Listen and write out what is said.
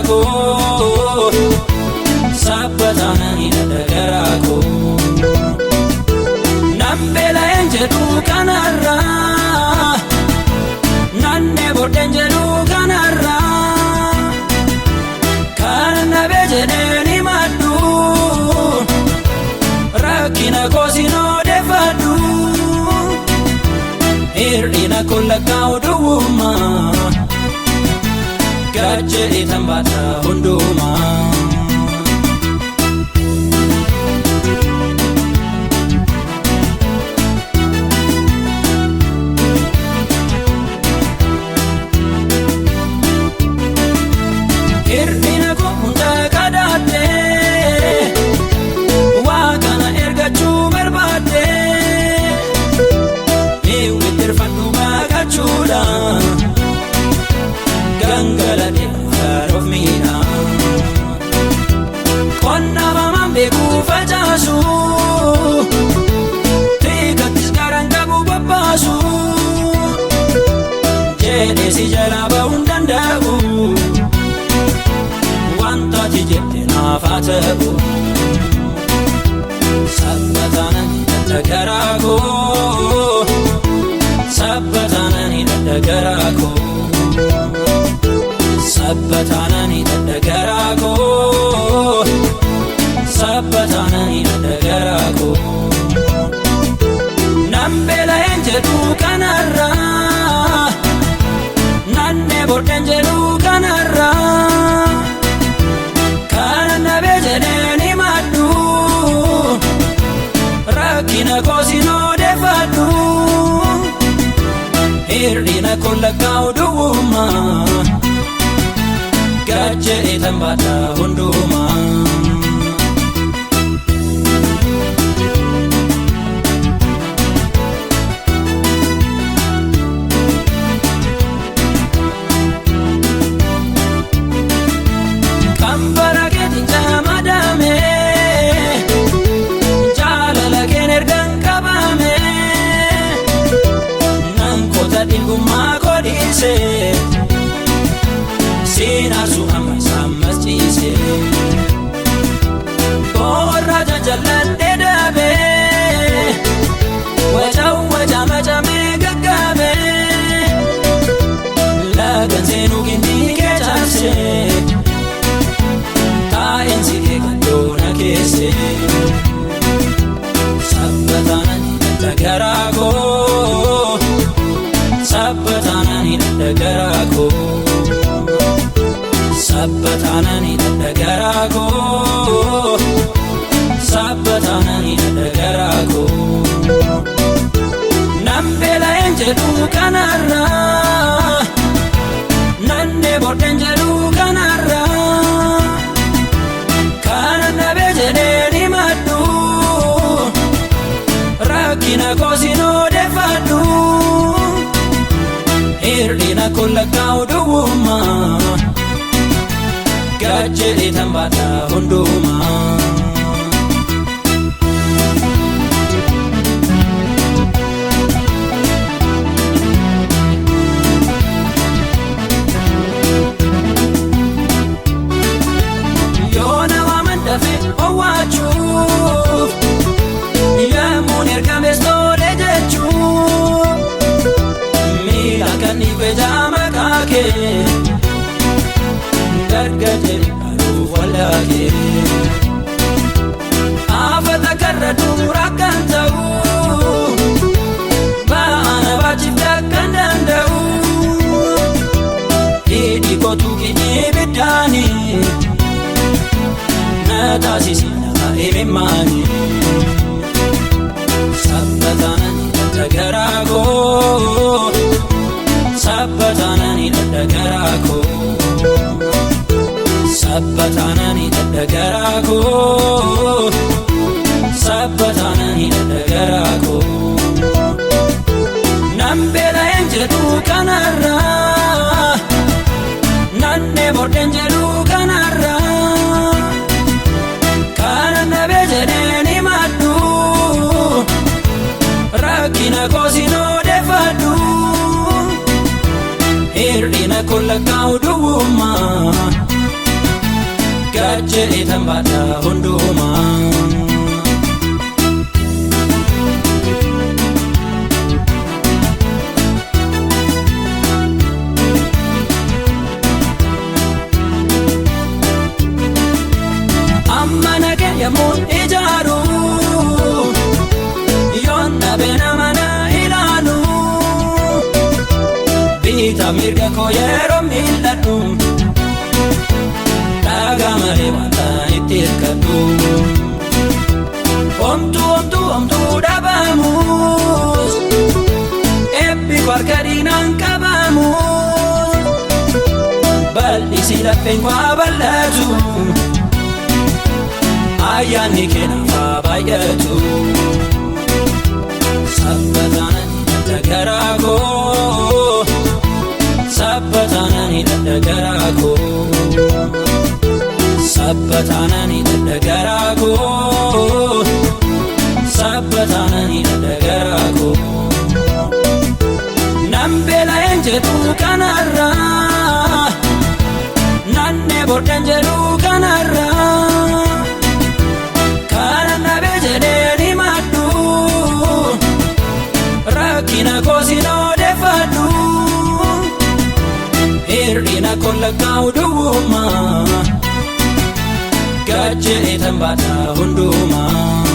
koo sabbataan hidhadha koo nambeela enjedhu kanarraa nanne bodhen jedhu kanarraa kana bejedheeni maddu rakkina koosin odeeffadhu hir'ina kollakkaa duwwummaa gajjeedhi tambaata hundumaa. Hir'ina koo hunda kadhadhee waa kana ergachuu barbaadde miwwittirfadhu baagachuudha gangalate faroof miidha qonna mamaan beekuu facaasu tiikattis garaan qabu babbaasu jedhee si jalaa ba'uun danda'u wantooti jette naaf haa ta'u sabbataan hidhadha garaa koo sabbataan hidhadha garaa koo sabbataan hidhadha garaa koo sabbataan hidhadha garaa koo nambeela enjedhu kanarraa nanne bodhen jedhu kanarraa kana bejedheeni maddu rakkina koosin odeeffadhu hir'ina kollakkaa duwwummaa gajjeedhi tambaata hundumaa. Kambara keetiin jamadame jaalala keen ergan qabame nan koota dhingummaa kodhiise siin aarsu ammas ciise boorraa jajalladhee dhabe waca macamee gaggaabe lagan seenuu gindii kee caabse taa'insi kee gaddoona keesse sabbataan hidhadha garaa koo sabbataan hidhadha garaa koo sabbataan hidhadha garaa koo sabbataan hidhadha garaa koo nambeela enjedhu kanarraa nanne bodhen jedhu kanarraa kana bejedheeni maddu rakkina koosin odeeffadhu hir'ina kollakkaa duwwummaa gajjeedhi tambaata hundumaa. Yoona waaman dafee owwaachuuf yemmuun ergames tole jechuuf miila kan dhiibe maqaa kee gargaaree baruuf walaakee afata karra duura kan ta'u baana baachifte akkan danda'u hidhi kootu kinyee biddaani na taasisi nama imimmaani sabbataan hidhadha garaa koo sabbataan hidhadha garaa koo sabbataan hidhadha garaa koo sabbataan hidhadha garaa koo nambeela enjedhu kanarraa nanne bodhen jedhu kanarraa kana bejedheeni maddu rakkina koosin odeeffadhu hir'ina kollakkaa duwwummaa jedheetan baadha hundumaa. Amma nagee yemmuun ijaaru yoon dhabee nama na ilaalu bitaa mirga koo yeroo mil'adhu dhagaa malee wanta itti hirkadhu. Homtuu dhabamus eebbi koo harka diinaan qabamus bal'isii lapheen koo bal'atu ayyaanni kee naaf baay'atu. Sabbataanani dadda garaa koo sabbataanani dadda garaa koo sabbataanani dadda garaa koo sabbataanani dadda garaa koo. Nan beela'een jedhu kanarraa nannee booddeen jedhu kanarraa kanan dhabe jedheen himadhu rakkina koo sin odeeffadhu hir'ina koo lakkaa'u duwwuma gad jedheetan baadha hundumaa.